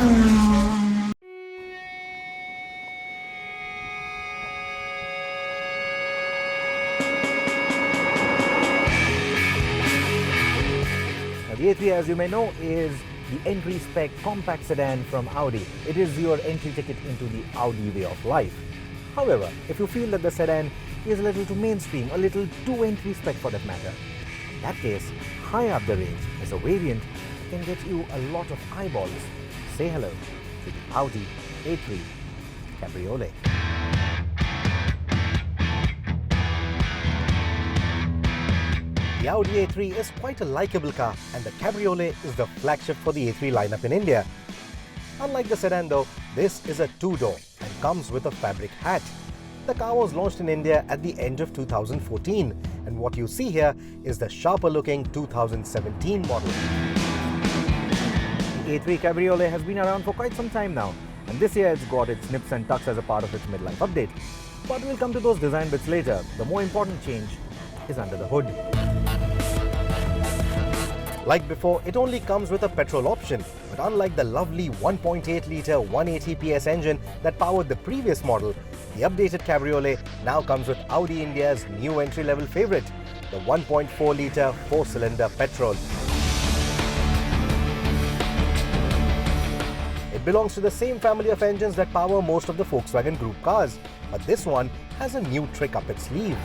Now, the A3, as you may know, is the entry spec compact sedan from Audi. It is your entry ticket into the Audi way of life. However, if you feel that the sedan is a little too mainstream, a little too entry spec for that matter, in that case, high up the range is a variant that can get you a lot of eyeballs. Say hello to the Audi A3 Cabriolet. The Audi A3 is quite a likable car, and the Cabriolet is the flagship for the A3 lineup in India. Unlike the sedan though, this is a two-door and comes with a fabric hatch. The car was launched in India at the end of 2014, and what you see here is the sharper looking 2017 model. The A3 Cabriolet has been around for quite some time now, and this year it's got its nips and tucks as a part of its midlife update. But we'll come to those design bits later. The more important change is under the hood. Like before, it only comes with a petrol option, but unlike the lovely 1.8-litre 180 PS engine that powered the previous model, the updated Cabriolet now comes with Audi India's new entry-level favourite, the 1.4-litre 4-cylinder petrol. It belongs to the same family of engines that power most of the Volkswagen Group cars, but this one has a new trick up its sleeve.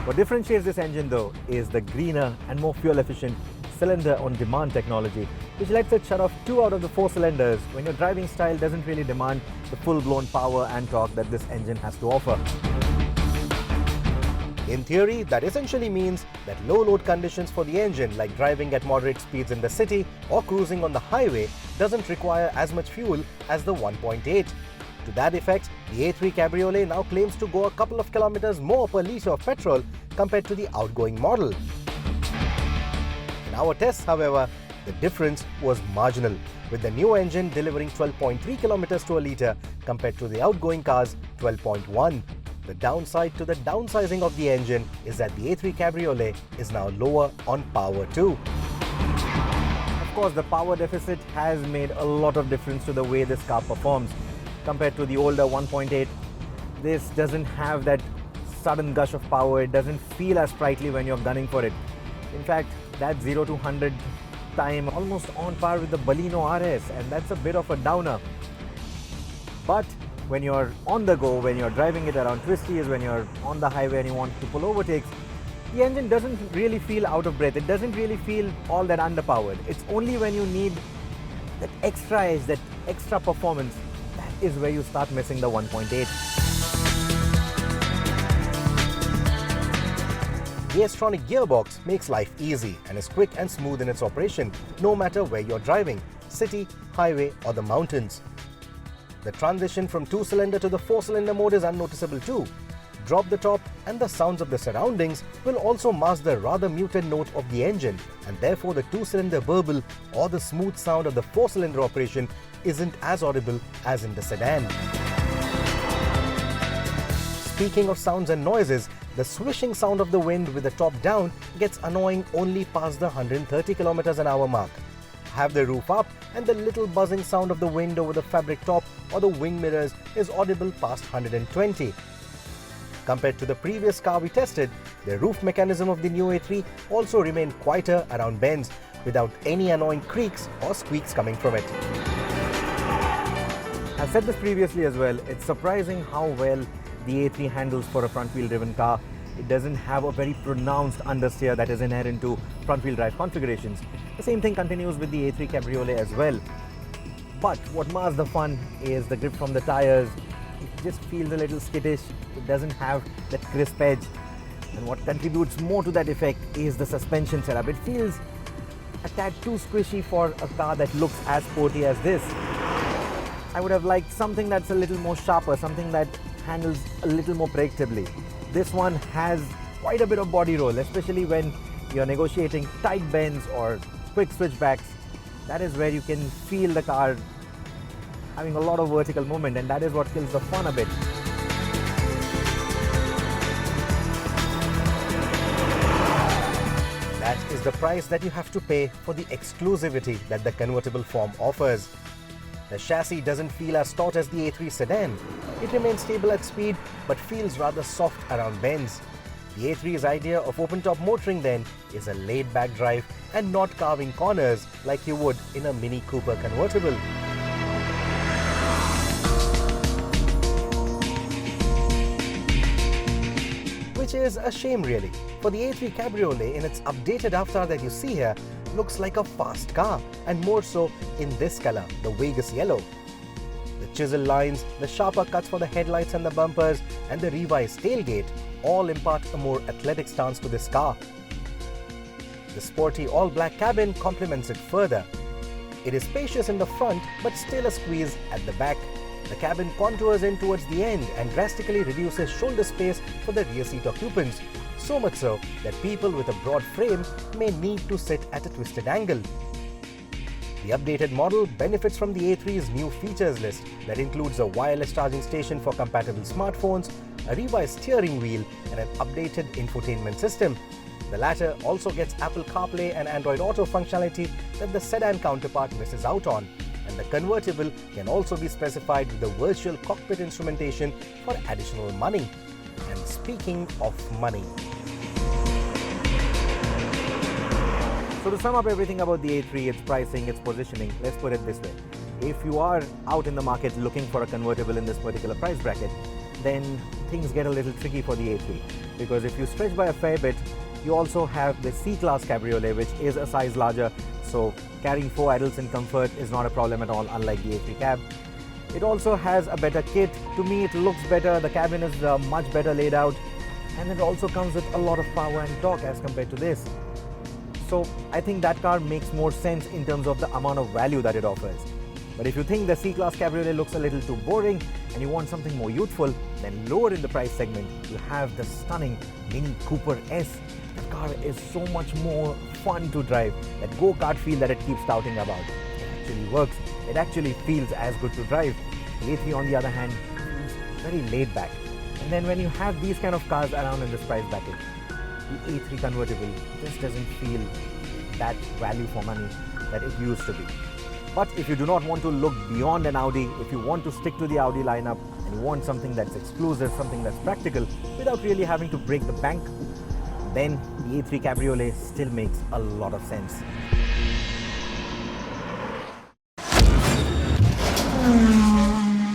What differentiates this engine though is the greener and more fuel-efficient cylinder-on-demand technology, which lets it shut off 2 out of the 4 cylinders when your driving style doesn't really demand the full-blown power and torque that this engine has to offer. In theory, that essentially means that low-load conditions for the engine, like driving at moderate speeds in the city or cruising on the highway, doesn't require as much fuel as the 1.8. To that effect, the A3 Cabriolet now claims to go a couple of kilometers more per litre of petrol compared to the outgoing model. In our tests, however, the difference was marginal, with the new engine delivering 12.3 kilometers to a litre compared to the outgoing car's 12.1. The downside to the downsizing of the engine is that the A3 Cabriolet is now lower on power too. Of course, the power deficit has made a lot of difference to the way this car performs. Compared to the older 1.8, this doesn't have that sudden gush of power. It doesn't feel as sprightly when you're gunning for it. In fact, that 0 to 100 time almost on par with the Baleno RS, and that's a bit of a downer. But when you're on the go, when you're driving it around twisties, when you're on the highway and you want to pull overtakes, the engine doesn't really feel out of breath. It doesn't really feel all that underpowered. It's only when you need that extra edge, that extra performance, is where you start missing the 1.8. The STRONIC gearbox makes life easy and is quick and smooth in its operation, no matter where you're driving, city, highway or the mountains. The transition from 2-cylinder to the 4-cylinder mode is unnoticeable too. Drop the top and the sounds of the surroundings will also mask the rather muted note of the engine, and therefore the 2-cylinder burble or the smooth sound of the 4-cylinder operation isn't as audible as in the sedan. Speaking of sounds and noises, the swishing sound of the wind with the top down gets annoying only past the 130 km/h mark. Have the roof up and the little buzzing sound of the wind over the fabric top or the wing mirrors is audible past 120. Compared to the previous car we tested, the roof mechanism of the new A3 also remained quieter around bends without any annoying creaks or squeaks coming from it. I've said this previously as well, it's surprising how well the A3 handles for a front-wheel driven car. It doesn't have a very pronounced understeer that is inherent to front-wheel drive configurations. The same thing continues with the A3 Cabriolet as well. But what mars the fun is the grip from the tires. It just feels a little skittish. It doesn't have that crisp edge. And what contributes more to that effect is the suspension setup. It feels a tad too squishy for a car that looks as sporty as this. I would have liked something that's a little more sharper, something that handles a little more predictably. This one has quite a bit of body roll, especially when you're negotiating tight bends or quick switchbacks. That is where you can feel the car having a lot of vertical movement, and that is what kills the fun a bit. That is the price that you have to pay for the exclusivity that the convertible form offers. The chassis doesn't feel as taut as the A3 sedan. It remains stable at speed but feels rather soft around bends. The A3's idea of open-top motoring then is a laid-back drive and not carving corners like you would in a Mini Cooper convertible. Which is a shame really, for the A3 Cabriolet in its updated avatar that you see here looks like a fast car, and more so in this color, the Vegas yellow. The chisel lines, the sharper cuts for the headlights and the bumpers, and the revised tailgate all impart a more athletic stance to this car. The sporty all-black cabin complements it further. It is spacious in the front but still a squeeze at the back. The cabin contours in towards the end and drastically reduces shoulder space for the rear seat occupants, so much so that people with a broad frame may need to sit at a twisted angle. The updated model benefits from the A3's new features list that includes a wireless charging station for compatible smartphones, a revised steering wheel, and an updated infotainment system. The latter also gets Apple CarPlay and Android Auto functionality that the sedan counterpart misses out on. And the convertible can also be specified with the virtual cockpit instrumentation for additional money. And speaking of money. So to sum up everything about the A3, its pricing, its positioning, let's put it this way. If you are out in the market looking for a convertible in this particular price bracket, then things get a little tricky for the A3. Because if you stretch by a fair bit, you also have the C-Class Cabriolet, which is a size larger, so carrying 4 adults in comfort is not a problem at all, unlike the A3 Cab. It also has a better kit. To me, it looks better, the cabin is much better laid out, and it also comes with a lot of power and torque as compared to this. So I think that car makes more sense in terms of the amount of value that it offers. But if you think the C-Class Cabriolet looks a little too boring and you want something more youthful, then lower in the price segment, you have the stunning Mini Cooper S. The car is so much more fun to drive. That go-kart feel that it keeps touting about. It actually works. It actually feels as good to drive. The A3 on the other hand feels very laid back. And then when you have these kind of cars around in this price bracket, the A3 convertible just doesn't feel that value for money that it used to be. But if you do not want to look beyond an Audi, if you want to stick to the Audi lineup and want something that's exclusive, something that's practical, without really having to break the bank, then the A3 Cabriolet still makes a lot of sense.